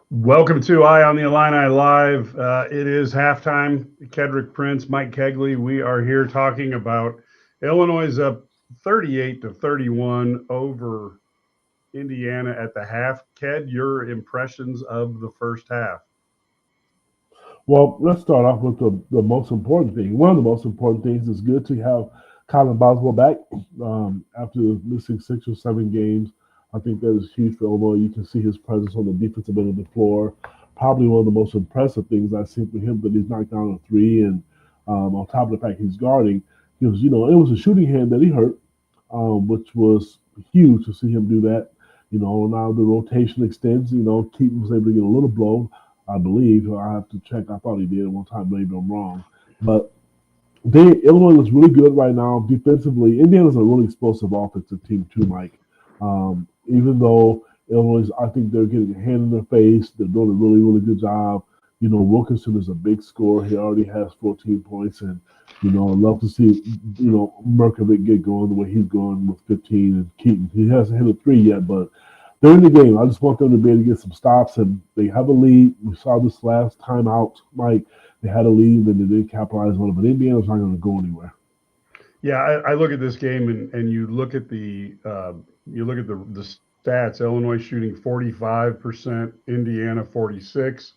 Welcome to Eye on the Illini Live. It is halftime. Kedrick Prince, Mike Kegley. We are here talking about Illinois up 38-31 over Indiana at the half. Ked, your impressions of the first half? Well, let's start off with the most important thing. One of the most important things is good to have Colin Boswell back after missing 6 or 7 games. I think that is huge for Illinois. You can see his presence on the defensive end of the floor. Probably one of the most impressive things I've seen for him that he's knocked down a three, and on top of the fact he's guarding, because it was a shooting hand that he hurt, which was huge to see him do that. Now the rotation extends. Keaton was able to get a little blow, I believe. I have to check. I thought he did at one time. Maybe I'm wrong. But Illinois looks really good right now defensively. Indiana's a really explosive offensive team too, Mike. Even though Illinois, I think they're getting a hand in their face. They're doing a really, really good job. Wilkinson is a big scorer. He already has 14 points, and I'd love to see Merkovic get going the way he's going with 15, and Keaton. He hasn't hit a three yet, but they're in the game. I just want them to be able to get some stops, and they have a lead. We saw this last time out, Mike. They had a lead, and they didn't capitalize on it. But Indiana's not going to go anywhere. Yeah, I look at this game and you look at the stats. Illinois shooting 45%, Indiana 46.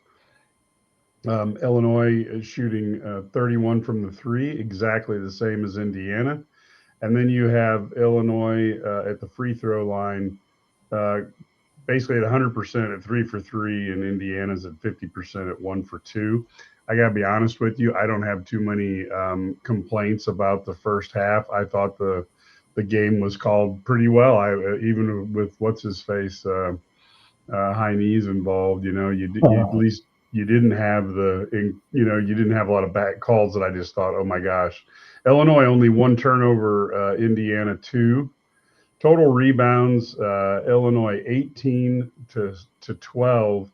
Illinois is shooting 31 from the three, exactly the same as Indiana. And then you have Illinois at the free throw line, uh, basically at 100% at 3 for 3, and Indiana's at 50% at 1 for 2. I got to be honest with you, I don't have too many complaints about the first half. I thought the game was called pretty well. Even with what's his face, high knees involved. You at least you didn't have you didn't have a lot of back calls that I just thought, oh my gosh. Illinois only one turnover, Indiana two. Total rebounds, Illinois 18 to 12,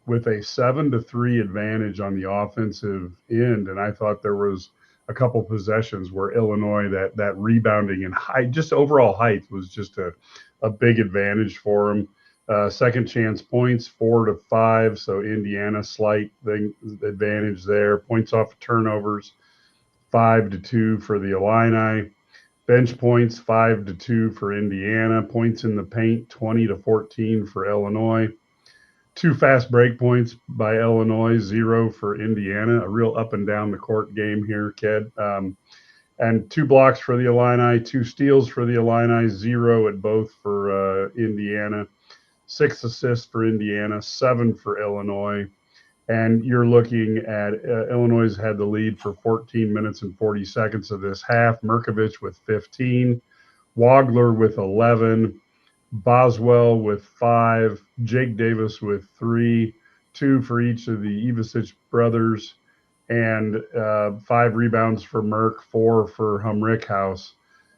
with a 7-3 advantage on the offensive end. And I thought there was a couple possessions where Illinois, that rebounding and height, just overall height, was just a big advantage for them. Second chance points 4-5, so Indiana slight advantage there. Points off of turnovers 5-2 for the Illini. Bench points 5-2 for Indiana. Points in the paint 20-14 for Illinois. Two fast break points by Illinois, 0 for Indiana. A real up and down the court game here, Ked. And 2 blocks for the Illini, 2 steals for the Illini, 0 at both for Indiana. 6 assists for Indiana, 7 for Illinois. And you're looking at Illinois had the lead for 14 minutes and 40 seconds of this half. Merkovic with 15, Wagler with 11, Boswell with 5, Jake Davis with 3, 2 for each of the Ivasic brothers, and 5 rebounds for Merck, 4 for Humrickhouse.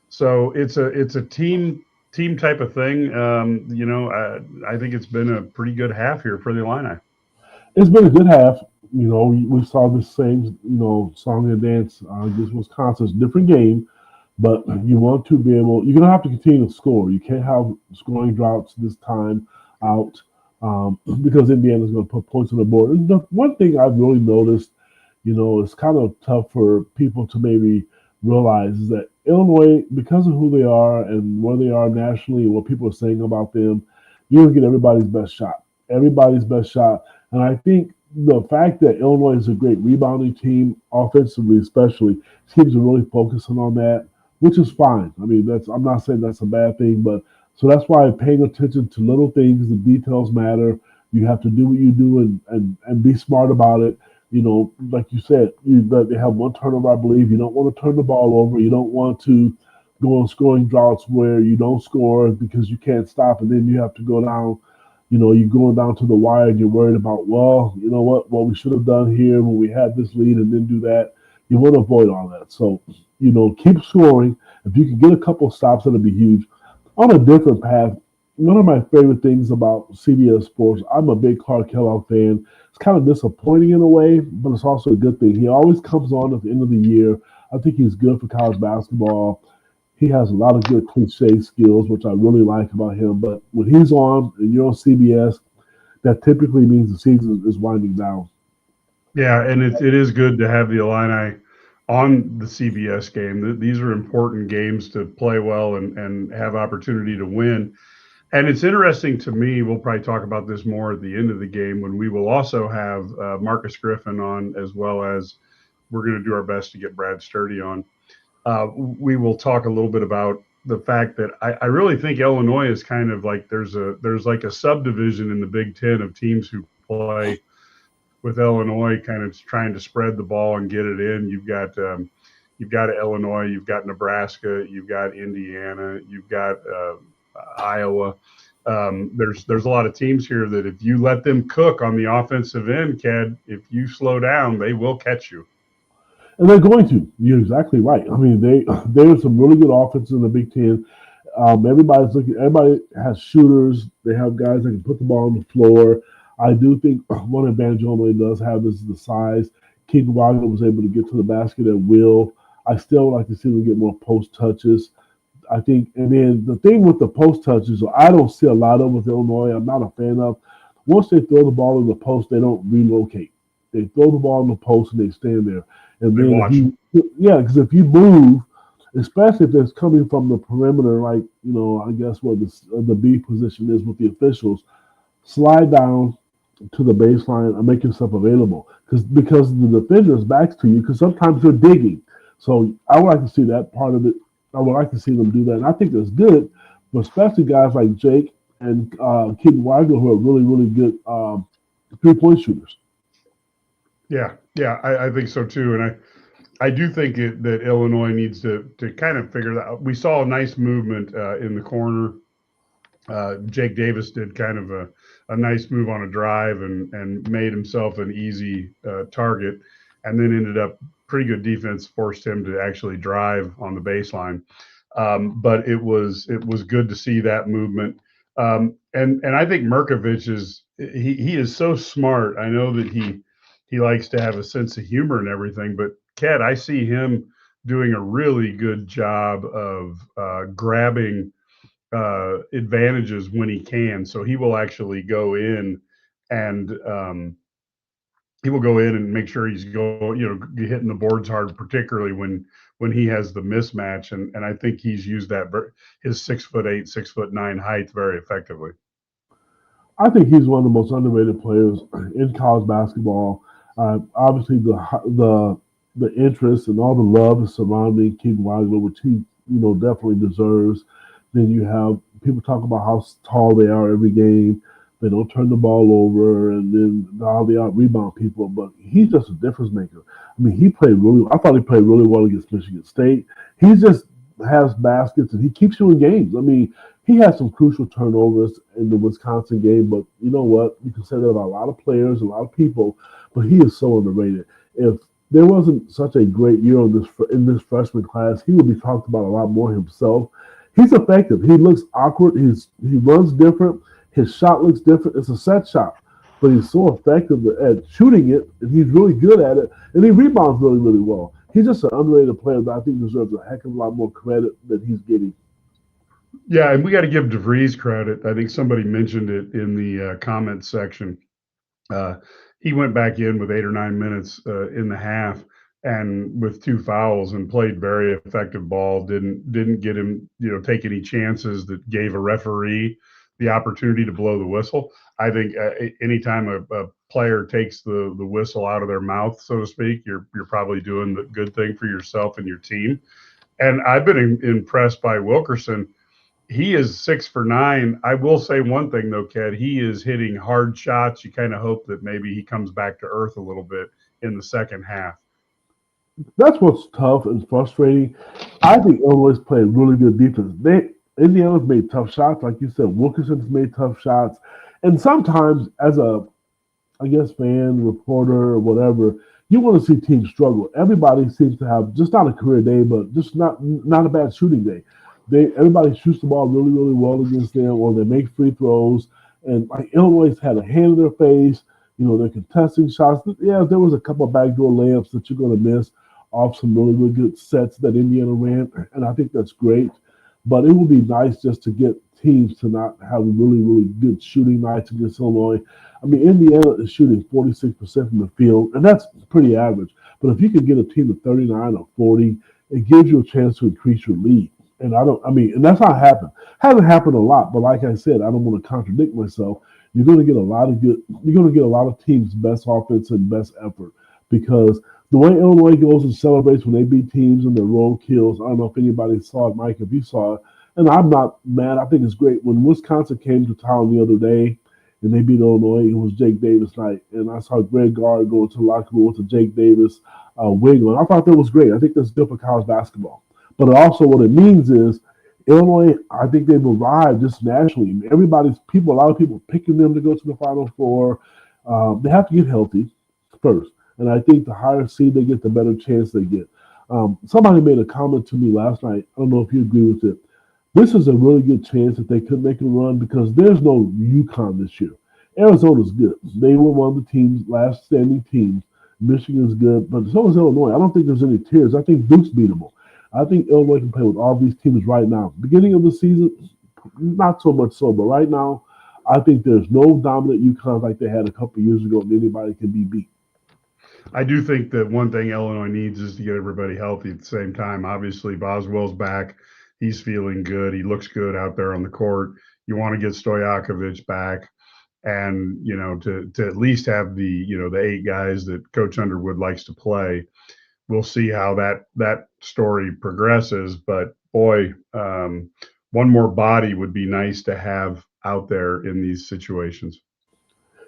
So it's a team type of thing. I think it's been a pretty good half here for the Illini. It's been a good half. We saw the same, song and dance against Wisconsin. It's a different game, but you want to be able, you're going to have to continue to score. You can't have scoring droughts this time out because Indiana's going to put points on the board. And the one thing I've really noticed, it's kind of tough for people to maybe realize is that Illinois, because of who they are and where they are nationally and what people are saying about them, you're going to get everybody's best shot. Everybody's best shot. And I think the fact that Illinois is a great rebounding team, offensively especially, teams are really focusing on that, which is fine. I mean, I'm not saying that's a bad thing, but so that's why paying attention to little things, the details matter. You have to do what you do and be smart about it. Like you said, they have one turnover, I believe. You don't want to turn the ball over. You don't want to go on scoring droughts where you don't score because you can't stop, and then you have to go down. You're going down to the wire and you're worried about, well, you know what we should have done here when we had this lead and then do that. You want to avoid all that. So, keep scoring. If you can get a couple of stops, that'll be huge. On a different path, one of my favorite things about CBS Sports, I'm a big Clark Kellogg fan. It's kind of disappointing in a way, but it's also a good thing. He always comes on at the end of the year. I think he's good for college basketball. He has a lot of good cliche skills, which I really like about him. But when he's on and you're on CBS, that typically means the season is winding down. Yeah, and it is good to have the Illini on the CBS game. These are important games to play well and have opportunity to win. And it's interesting to me, we'll probably talk about this more at the end of the game when we will also have Marcus Griffin on, as well as we're going to do our best to get Brad Sturdy on. We will talk a little bit about the fact that I really think Illinois is kind of like there's like a subdivision in the Big Ten of teams who play with Illinois, kind of trying to spread the ball and get it in. You've got Illinois, you've got Nebraska, you've got Indiana, you've got Iowa. There's a lot of teams here that if you let them cook on the offensive end, Ked, if you slow down, they will catch you. And they're going to. You're exactly right. I mean, there's some really good offenses in the Big Ten. Everybody's looking. Everybody has shooters. They have guys that can put the ball on the floor. I do think one advantage Illinois does have is the size. Keaton Wagner was able to get to the basket at will. I still like to see them get more post touches. I think, and then the thing with the post touches, I don't see a lot of with Illinois. I'm not a fan of. Once they throw the ball in the post, they don't relocate. They throw the ball in the post and they stand there. And then because if you move, especially if it's coming from the perimeter, like I guess where the B position is with the officials, slide down to the baseline and make yourself available because the defender's backs to you. Because sometimes they're digging. So I would like to see that part of it. I would like to see them do that, and I think that's good. But especially guys like Jake and Keaton Wagner, who are really, really good 3-point shooters. Yeah, I think so too, and I do think that Illinois needs to kind of figure that out. We saw a nice movement in the corner. Jake Davis did kind of a nice move on a drive and made himself an easy target, and then ended up pretty good defense forced him to actually drive on the baseline. But it was good to see that movement. And I think Merkovich he is so smart. I know that he likes to have a sense of humor and everything, but Ked, I see him doing a really good job of grabbing advantages when he can. So he will actually go in and make sure he's hitting the boards hard, particularly when he has the mismatch. And I think he's used that his 6'8", 6'9" height very effectively. I think he's one of the most underrated players in college basketball. Obviously, the interest and all the love surrounding Keaton Wagner, which he definitely deserves. Then you have people talk about how tall they are every game. They don't turn the ball over, and then how they out rebound people. But he's just a difference maker. I mean, I thought he played really well against Michigan State. He just has baskets, and he keeps you in games. I mean, he had some crucial turnovers in the Wisconsin game, but you know what? You can say that about a lot of players, a lot of people, but he is so underrated. If there wasn't such a great year in this freshman class, he would be talked about a lot more himself. He's effective. He looks awkward. He runs different. His shot looks different. It's a set shot, but he's so effective at shooting it, and he's really good at it, and he rebounds really, really well. He's just an underrated player that I think deserves a heck of a lot more credit than he's getting. Yeah, and we got to give DeVries credit. I think somebody mentioned it in the comments section. He went back in with 8 or 9 minutes in the half, and with 2 fouls, and played very effective ball. Didn't get him take any chances that gave a referee the opportunity to blow the whistle. I think anytime a player takes the whistle out of their mouth, so to speak, you're probably doing the good thing for yourself and your team. And I've been impressed by Wilkerson. He is 6 for 9. I will say one thing though, Ked, he is hitting hard shots. You kind of hope that maybe he comes back to earth a little bit in the second half. That's what's tough and frustrating. I think Illinois played really good defense. Indiana's made tough shots, like you said. Wilkerson's made tough shots, and sometimes as a, fan, reporter, or whatever, you want to see teams struggle. Everybody seems to have just not a career day, but just not a bad shooting day. Everybody shoots the ball really, really well against them, or they make free throws. And like Illinois had a hand in their face. They're contesting shots. Yeah, there was a couple of backdoor layups that you're going to miss off some really, really good sets that Indiana ran, and I think that's great. But it would be nice just to get teams to not have really, really good shooting nights against Illinois. I mean, Indiana is shooting 46% from the field, and that's pretty average. But if you can get a team to 39 or 40, it gives you a chance to increase your lead. And that's not happened. Hasn't happened a lot, but like I said, I don't want to contradict myself. You're going to get a lot of teams' best offense and best effort because the way Illinois goes and celebrates when they beat teams and their road kills. I don't know if anybody saw it, Mike, if you saw it. And I'm not mad. I think it's great. When Wisconsin came to town the other day and they beat Illinois, it was Jake Davis night. And I saw Greg Gard go to the locker room with the Jake Davis wing on. I thought that was great. I think that's good for college basketball. But also what it means is Illinois, I think they've arrived just nationally. A lot of people picking them to go to the Final Four. They have to get healthy first. And I think the higher seed they get, the better chance they get. Somebody made a comment to me last night. I don't know if you agree with it. This is a really good chance that they could make a run because there's no UConn this year. Arizona's good. They were one of the last standing teams. Michigan's good, but so is Illinois. I don't think there's any tears. I think Duke's beatable. I think Illinois can play with all these teams right now. Beginning of the season, not so much so, but right now, I think there's no dominant UConn like they had a couple of years ago, and anybody can be beat. I do think that one thing Illinois needs is to get everybody healthy at the same time. Obviously, Boswell's back. He's feeling good. He looks good out there on the court. You want to get Stojakovic back and, to at least have the 8 guys that Coach Underwood likes to play. We'll see how that story progresses. But, boy, one more body would be nice to have out there in these situations.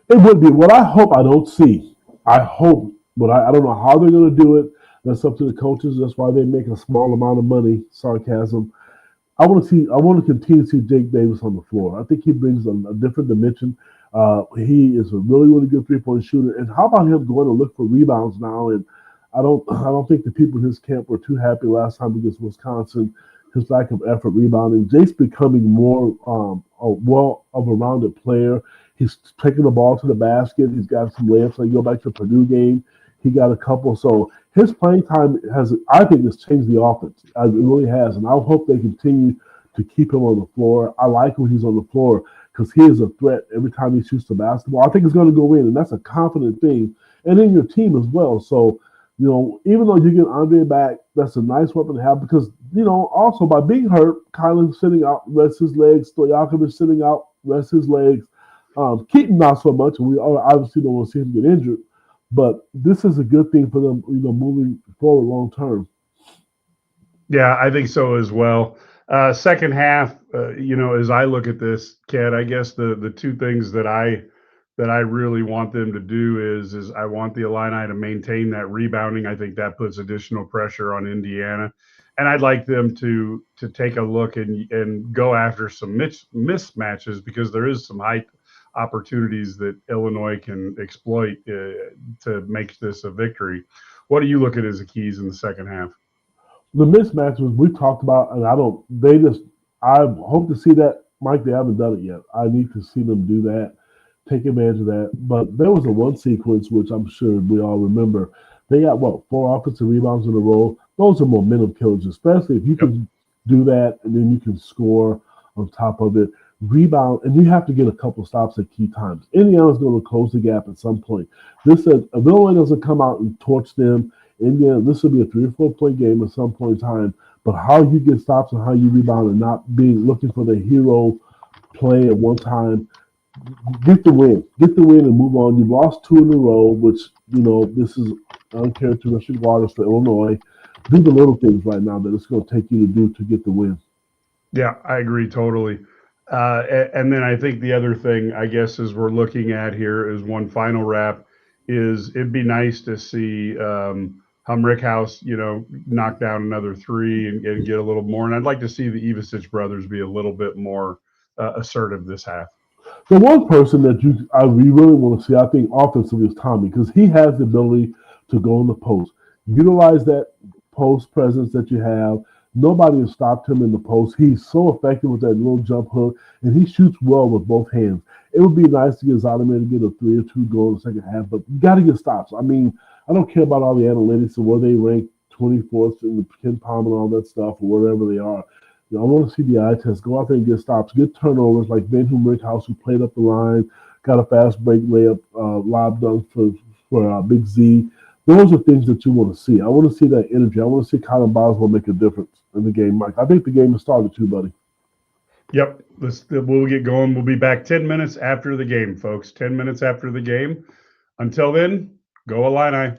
It would be. What I hope I don't see. I hope, but I don't know how they're going to do it. That's up to the coaches. That's why they make a small amount of money. Sarcasm. I want to continue to see Jake Davis on the floor. I think he brings a different dimension. He is a really, really good three-point shooter. And how about him going to look for rebounds now? And I don't think the people in his camp were too happy last time against Wisconsin. His lack of effort rebounding. Jake's becoming more of a rounded player. He's taking the ball to the basket. He's got some layups. So you go back to the Purdue game, he got a couple. So his playing time has changed the offense. It really has. And I hope they continue to keep him on the floor. I like when he's on the floor because he is a threat every time he shoots the basketball. I think it's going to go in, and that's a confident thing. And in your team as well. So, even though you get Andre back, that's a nice weapon to have because, also by being hurt, Kylan sitting out, rests his legs, Stojakovic sitting out, rests his legs. Keaton not so much, and we obviously don't want to see him get injured. But this is a good thing for them, moving forward long term. Yeah, I think so as well. Second half, as I look at this, Ked, I guess the two things that I really want them to do is I want the Illini to maintain that rebounding. I think that puts additional pressure on Indiana. And I'd like them to take a look and go after some mismatches because there is some height opportunities that Illinois can exploit to make this a victory. What do you look at as the keys in the second half? The mismatches we talked about, and I hope to see that. Mike, they haven't done it yet. I need to see them do that, take advantage of that. But there was a one sequence, which I'm sure we all remember. They got, 4 offensive rebounds in a row. Those are momentum killers, especially if you can do that and then you can score on top of it. Rebound, and you have to get a couple stops at key times. Indiana's going to close the gap at some point. If Illinois doesn't come out and torch them, Indiana, this will be a 3 or 4 point game at some point in time. But how you get stops and how you rebound and not looking for the hero play at one time, get the win and move on. You've lost 2 in a row, which this is uncharacteristic waters for Illinois. Do the little things right now that it's going to take you to do to get the win. Yeah, I agree totally. And then I think the other thing, I guess, as we're looking at here is one final wrap is it'd be nice to see Rickhouse, knock down another 3 and get a little more. And I'd like to see the Ivisic brothers be a little bit more assertive this half. The one person that we really want to see, I think, offensively is Tommy because he has the ability to go in the post. Utilize that post presence that you have. Nobody has stopped him in the post. He's so effective with that little jump hook, and he shoots well with both hands. It would be nice to get Zonovan to get a 3 or 2 goal in the second half, but you got to get stops. I mean, I don't care about all the analytics and where they rank 24th in the Ken Palm and all that stuff or wherever they are. I want to see the eye test. Go out there and get stops, get turnovers like Ben Brickhouse, who played up the line, got a fast break layup, lob dunk for Big Z. Those are things that you want to see. I want to see that energy. I want to see Colin Boswell make a difference in the game, Mike. I think the game has started too, buddy. Yep. We'll get going. We'll be back 10 minutes after the game, folks. 10 minutes after the game. Until then, go Illini.